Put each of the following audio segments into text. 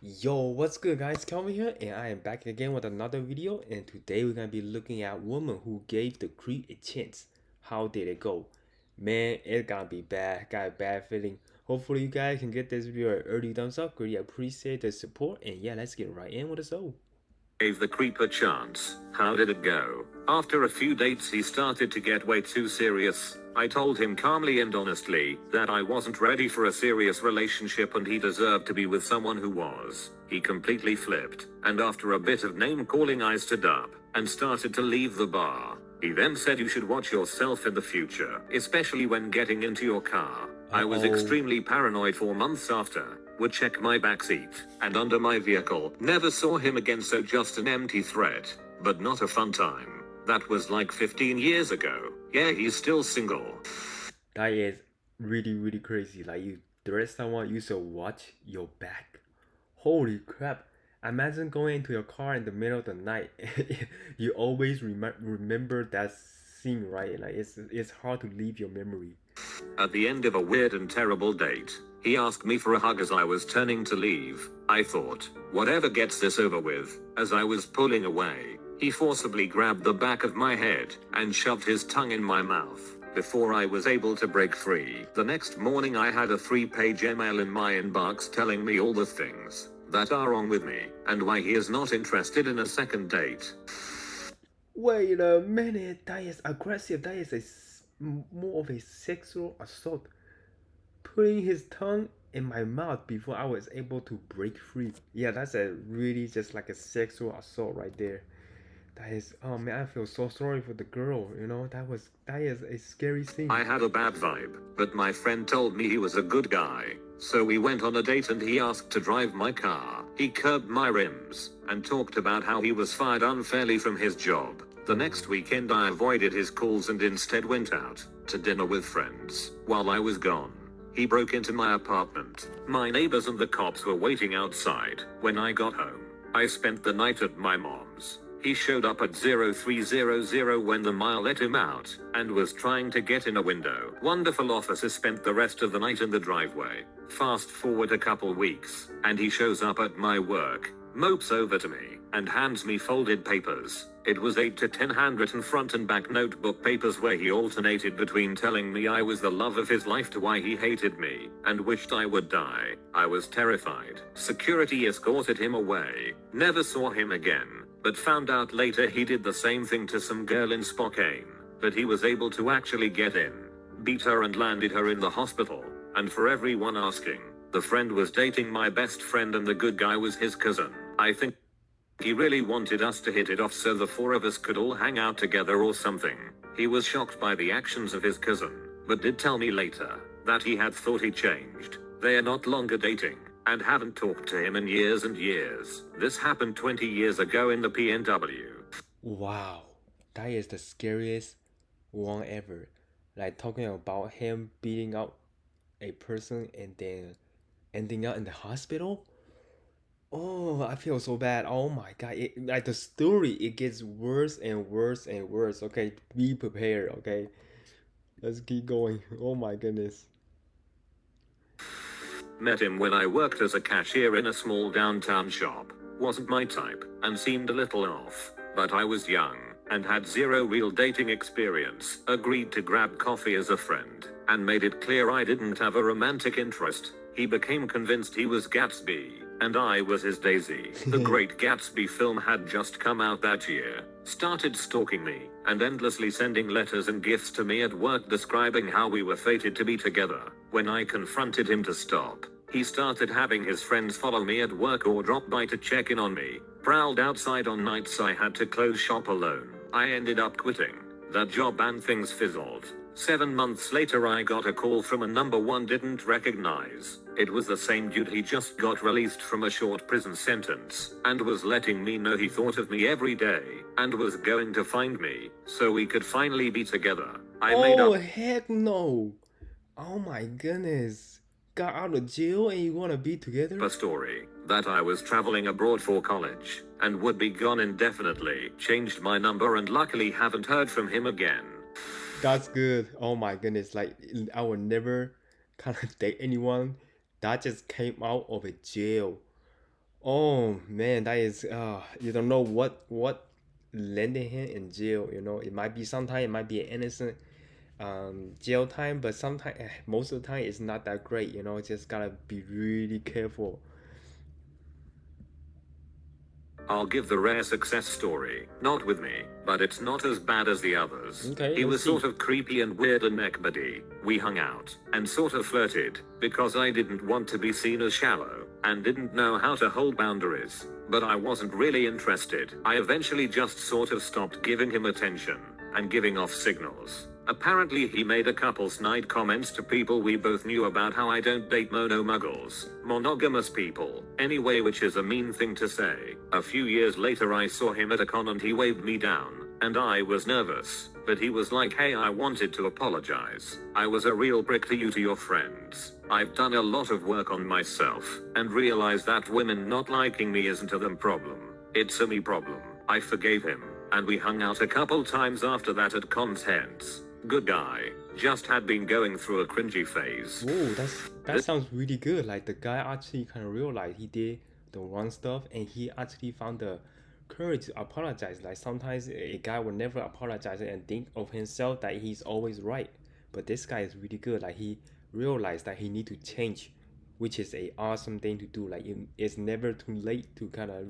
Yo, what's good guys? Kelvin here and I am back again with another video, and today we're gonna be looking at woman who gave the creep a chance. How did it go? Man, it's gonna be bad. Got a bad feeling. Hopefully you guys can get this video an early thumbs up. Really appreciate the support, and yeah, let's get right in with the show. Gave the creep a chance. How did it go? After a few dates he started to get way too serious. I told him calmly and honestly that I wasn't ready for a serious relationship and he deserved to be with someone who was. He completely flipped, and after a bit of name calling I stood up and started to leave the bar. He then said you should watch yourself in the future, especially when getting into your car. I was extremely paranoid for months after. Would check my backseat and under my vehicle. Never saw him again, so just an empty threat, but not a fun time. That was like 15 years ago. Yeah, he's still single. That is really crazy. Like, you threat someone, you should watch your back. Holy crap. Imagine going into your car in the middle of the night. You always remember that scene, right? Like, it's hard to leave your memory. At the end of a weird and terrible date, he asked me for a hug as I was turning to leave. I thought, whatever gets this over with. As I was pulling away, he forcibly grabbed the back of my head and shoved his tongue in my mouth before I was able to break free. The next morning I had a 3-page email in my inbox telling me all the things that are wrong with me and why he is not interested in a second date. Wait a minute, that is aggressive. That is more of a sexual assault. Putting his tongue in my mouth before I was able to break free. Yeah, that's a really just like a sexual assault right there. That is, oh man, I feel so sorry for the girl, you know. That is a scary scene. I had a bad vibe, but my friend told me he was a good guy. So we went on a date and he asked to drive my car. He curbed my rims and talked about how he was fired unfairly from his job. The next weekend I avoided his calls and instead went out to dinner with friends. While I was gone, he broke into my apartment. My neighbors and the cops were waiting outside. When I got home, I spent the night at my mom's. He showed up at 0300 when the mile let him out, and was trying to get in a window. Wonderful officer spent the rest of the night in the driveway. Fast forward a couple weeks, and he shows up at my work, mopes over to me, and hands me folded papers. It was 8 to 10 handwritten front and back notebook papers where he alternated between telling me I was the love of his life to why he hated me, and wished I would die. I was terrified. Security escorted him away. Never saw him again, but found out later he did the same thing to some girl in Spokane. But he was able to actually get in, beat her and landed her in the hospital. And for everyone asking, the friend was dating my best friend and the good guy was his cousin. I think he really wanted us to hit it off so the four of us could all hang out together or something. He was shocked by the actions of his cousin, but did tell me later that he had thought he changed. They are not longer dating, and haven't talked to him in years and years. This happened 20 years ago in the PNW. Wow, that is the scariest one ever. Like, talking about him beating up a person and then ending up in the hospital. Oh, I feel so bad. Oh my god. Like, the story, it gets worse and worse and worse. Okay, be prepared, okay? Let's keep going. Oh my goodness. Met him when I worked as a cashier in a small downtown shop. Wasn't my type, and seemed a little off, but I was young, and had zero real dating experience. Agreed to grab coffee as a friend, and made it clear I didn't have a romantic interest. He became convinced he was Gatsby, and I was his Daisy. The Great Gatsby film had just come out that year. Started stalking me, and endlessly sending letters and gifts to me at work describing how we were fated to be together. When I confronted him to stop, he started having his friends follow me at work or drop by to check in on me. Prowled outside on nights I had to close shop alone. I ended up quitting that job and things fizzled. 7 months later I got a call from a number one didn't recognize. It was the same dude. He just got released from a short prison sentence, and was letting me know he thought of me every day, and was going to find me, so we could finally be together. I made up. Heck no. Oh my goodness. Got out of jail and you wanna be together? A story that I was traveling abroad for college, and would be gone indefinitely. Changed my number and luckily haven't heard from him again. That's good. Oh my goodness. Like, I would never kind of date anyone that just came out of a jail. Oh man, that is you don't know what landed him in jail. You know, it might be sometimes it might be an innocent jail time, but sometimes most of the time it's not that great. You know, just gotta be really careful. I'll give the rare success story. Not with me, but it's not as bad as the others. Okay, He let's was see. sort of creepy and weird and neck buddy. We hung out and sort of flirted because I didn't want to be seen as shallow and didn't know how to hold boundaries. But I wasn't really interested. I eventually just sort of stopped giving him attention and giving off signals. Apparently he made a couple snide comments to people we both knew about how I don't date monomuggles, monogamous people, anyway, which is a mean thing to say. A few years later I saw him at a con and he waved me down, and I was nervous, but he was like, hey, I wanted to apologize. I was a real prick to you to your friends. I've done a lot of work on myself, and realized that women not liking me isn't a them problem. It's a me problem. I forgave him, and we hung out a couple times after that at cons. Hence, good guy, just had been going through a cringy phase. Whoa, that sounds really good. Like the guy actually kind of realized he did the wrong stuff, and he actually found the courage to apologize. Like sometimes a guy will never apologize and think of himself that he's always right, but this guy is really good. Like he realized that he need to change, which is a awesome thing to do. Like it's never too late to kind of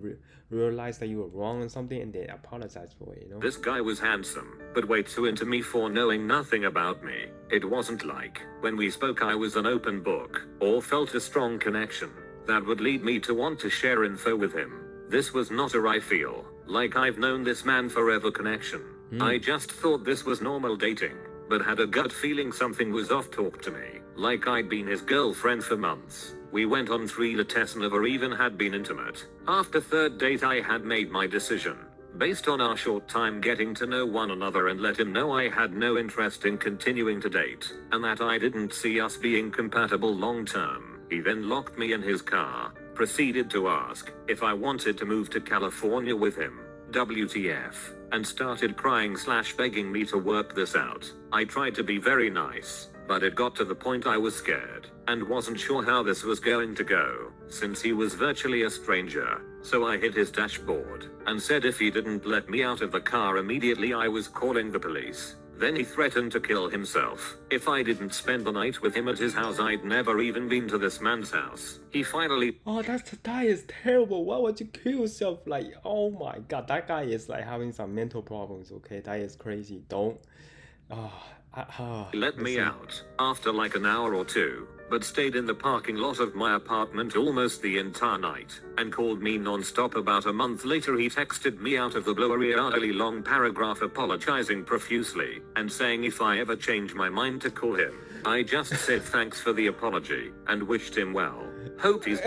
realize that you were wrong on something and then apologize for it. You know. This guy was handsome, but way too into me for knowing nothing about me. It wasn't like, when we spoke I was an open book, or felt a strong connection that would lead me to want to share info with him. This was not a I feel like I've known this man forever connection. I just thought this was normal dating, but had a gut feeling something was off. Talked to me like I'd been his girlfriend for months. We went on 3 dates and never even had been intimate. After third date I had made my decision, based on our short time getting to know one another, and let him know I had no interest in continuing to date, and that I didn't see us being compatible long term. He then locked me in his car, proceeded to ask if I wanted to move to California with him, WTF, and started crying/begging me to work this out. I tried to be very nice, but it got to the point I was scared and wasn't sure how this was going to go, since he was virtually a stranger. So I hit his dashboard and said if he didn't let me out of the car immediately I was calling the police. Then he threatened to kill himself if I didn't spend the night with him at his house. I'd never even been to this man's house. He finally Oh, that is terrible. Why would you kill yourself? Like, oh my god, that guy is like having some mental problems. Okay, that is crazy. Don't. let Let's me see. out after like an hour or two, but stayed in the parking lot of my apartment almost the entire night, and called me non-stop. About a month later he texted me out of the blue a really long paragraph apologizing profusely, and saying if I ever change my mind to call him. I just said thanks for the apology, and wished him well. Hope he's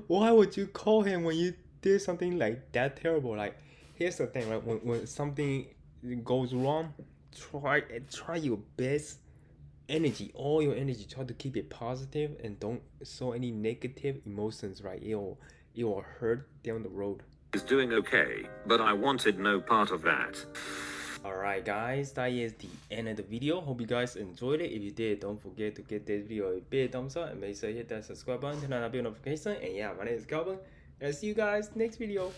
Why would you call him when you did something like that terrible? Like, here's the thing, right? When something goes wrong, try your best energy, all your energy. Try to keep it positive and don't show any negative emotions, right? It will hurt down the road. doing okay, but I wanted no part of that. Alright guys, that is the end of the video. Hope you guys enjoyed it. If you did, don't forget to give this video a big thumbs up and make sure you hit that subscribe button, turn on that bell notification. And yeah, my name is Calvin, and I'll see you guys next video.